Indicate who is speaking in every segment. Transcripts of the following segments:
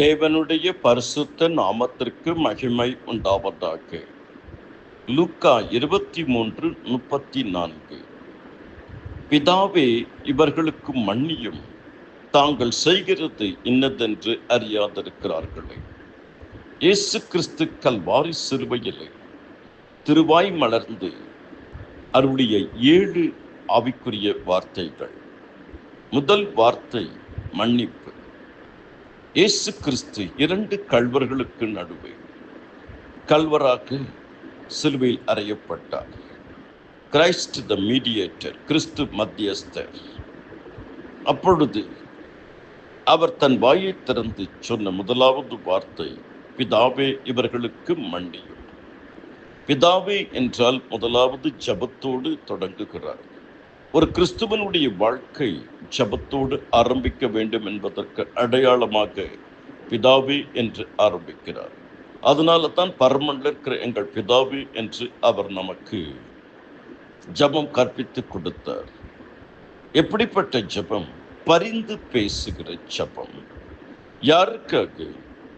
Speaker 1: தேவனுடைய பரிசுத்த நாமத்திற்கு மகிமை உண்டாவதாக. லூக்கா 23:34. பிதாவே, இவர்களுக்கு மன்னியும், தாங்கள் செய்கிறது இன்னதென்று அறியாதிருக்கிறார்களே. இயேசு கிறிஸ்து கல்வாரி சிலுவையிலே திருவாய் மலர்ந்து அவருடைய 7 ஆவிக்குரிய வார்த்தைகள். முதல் வார்த்தை மன்னிப்பு. இயேசு கிறிஸ்து 2 கள்வர்களுக்கு நடுவே கல்வராக சிலுவையில் அறையப்பட்டார். கிரைஸ்ட் த மீடியேட்டர், கிறிஸ்து மத்தியஸ்தர். அப்பொழுது அவர் தன் வாயை திறந்து சொன்ன முதலாவது வார்த்தை, பிதாவே, இவர்களுக்கு மன்னியும். பிதாவே என்றால் முதலாவது ஜெபத்தோடு தொடங்குகிறார். ஒரு கிறிஸ்துவனுடைய வாழ்க்கை ஜெபத்தோடு ஆரம்பிக்க வேண்டும் என்பதற்கு அடையாளமாக பிதாவே என்று ஆரம்பிக்கிறார். அதனால தான் பரமண்டல இருக்கிற எங்கள் பிதாவே என்று அவர் நமக்கு ஜெபம் கற்பித்து கொடுத்தார். எப்படிப்பட்ட ஜெபம்? பரிந்து பேசுகிற ஜெபம். யாருக்காக?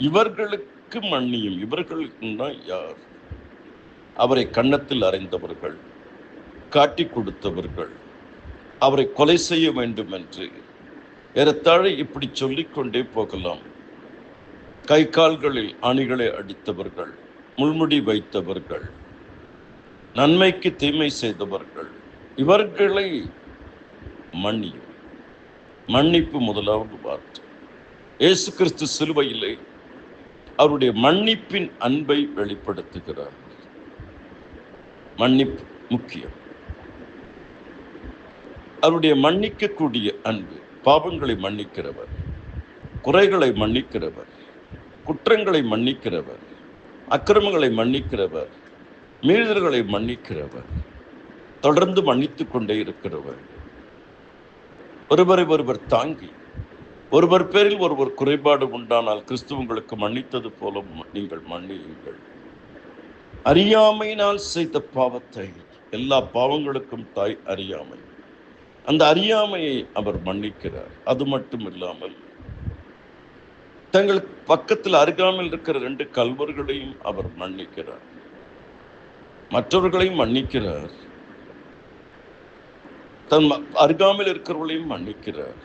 Speaker 1: இவர்களுக்கு மன்னியும். இவர்களுக்குன்னா யார்? அவரை கன்னத்தில் அறைந்தவர்கள், காட்டி கொடுத்தவர்கள், அவரை கொலை செய்ய வேண்டும் என்று ஏறத்தாழ இப்படி சொல்லிக்கொண்டே போகலாம். கை கால்களில் அணிகளை அடித்தவர்கள், முள்முடி வைத்தவர்கள், நன்மைக்கு தீமை செய்தவர்கள், இவர்களை மன்னியும். மன்னிப்பு முதலாவது வார்த்தை. இயேசு கிறிஸ்து சிலுவையிலே அவருடைய மன்னிப்பின் அன்பை வெளிப்படுத்துகிறார். மன்னிப்பு முக்கியம். அவருடைய மன்னிக்கக்கூடிய அன்பு. பாவங்களை மன்னிக்கிறவர், குறைகளை மன்னிக்கிறவர், குற்றங்களை மன்னிக்கிறவர், அக்கிரமங்களை மன்னிக்கிறவர், மீறுதல்களை மன்னிக்கிறவர், தொடர்ந்து மன்னித்து கொண்டே இருக்கிறவர், ஒருவரை ஒருவர் தாங்கி, ஒருவர் பேரில் ஒருவர் குறைபாடு உண்டானால் கிறிஸ்து உங்களுக்கு மன்னித்தது போல நீங்கள் மன்னியுங்கள். அறியாமையினால் செய்த பாவத்தை, எல்லா பாவங்களுக்கும் தாய் அறியாமை, அந்த அறியாமையை அவர் மன்னிக்கிறார். அது மட்டும் இல்லாமல் தங்கள் பக்கத்தில் அருகாமல் இருக்கிற 2 கள்வர்களையும் அவர் மன்னிக்கிறார். மற்றவர்களையும் மன்னிக்கிறார், தன் அருகாமல் இருக்கிறவர்களையும் மன்னிக்கிறார்.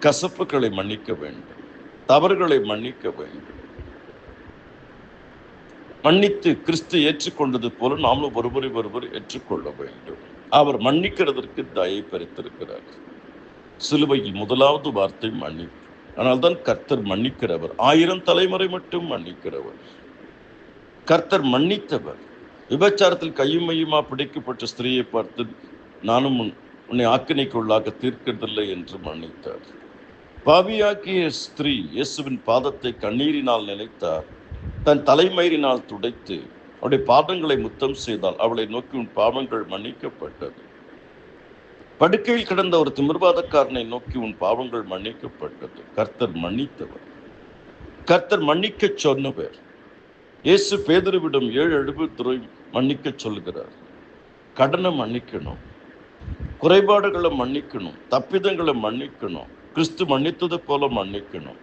Speaker 1: கசப்புகளை மன்னிக்க வேண்டும், தவறுகளை மன்னிக்க வேண்டும். மன்னித்து கிறிஸ்து ஏற்றுக்கொண்டது போல நாமும் ஒருவரை ஒருவர் ஏற்றுக்கொள்ள வேண்டும். அவர் மன்னிக்கிறதற்கு தயை பெருத்திருக்கிறார். சிலுவையில் முதலாவது வார்த்தை மன்னிப்பு. ஆனால் தான் கர்த்தர் மன்னிக்கிறவர். 1000 தலைமுறை மட்டும் மன்னிக்கிறவர். கர்த்தர் மன்னித்தவர். விபச்சாரத்தில் கையும் மையுமா பிடிக்கப்பட்ட ஸ்திரீயை பார்த்து, நானும் உன்னை ஆக்கினைக்குள்ளாக தீர்க்கிறதில்லை என்று மன்னித்தார். பாவியாக்கிய ஸ்திரீ இயேசுவின் பாதத்தை கண்ணீரினால் நினைத்தார். தன் தலைமயிரினால் துடைத்து அவருடைய பாதங்களை முத்தம் செய்தால் அவளை நோக்கி, உன் பாவங்கள் மன்னிக்கப்பட்டது. படுக்கையில் கிடந்த ஒரு திமிர்வாதக்காரனை நோக்கி, உன் பாவங்கள் மன்னிக்கப்பட்டது. கர்த்தர் மன்னித்தவர். கர்த்தர் மன்னிக்க சொன்னவர். இயேசு பேதுருவிடம் 7 எழுபத்துறை மன்னிக்க சொல்கிறார். கடனை மன்னிக்கணும், குறைபாடுகளை மன்னிக்கணும், தப்பிதங்களை மன்னிக்கணும், கிறிஸ்து மன்னித்தது போல மன்னிக்கணும்.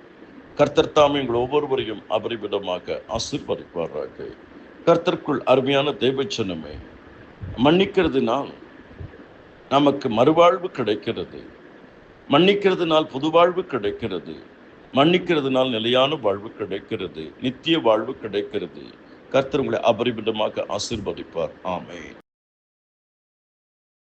Speaker 1: கர்த்தர் தாமே எங்கள் ஒவ்வொருவரையும் அபரிவிதமாக ஆசீர்வதிப்பாராக. கர்த்தருக்குள் அருமையான தேவஜனமே, மன்னிக்கிறதுனால் நமக்கு மறுவாழ்வு கிடைக்கிறது. மன்னிக்கிறதுனால் புது வாழ்வு கிடைக்கிறது. மன்னிக்கிறதுனால் நிலையான வாழ்வு கிடைக்கிறது. நித்திய வாழ்வு கிடைக்கிறது. கர்த்தர் உங்களை அபரிவிதமாக ஆசீர்வதிப்பார். ஆமென்.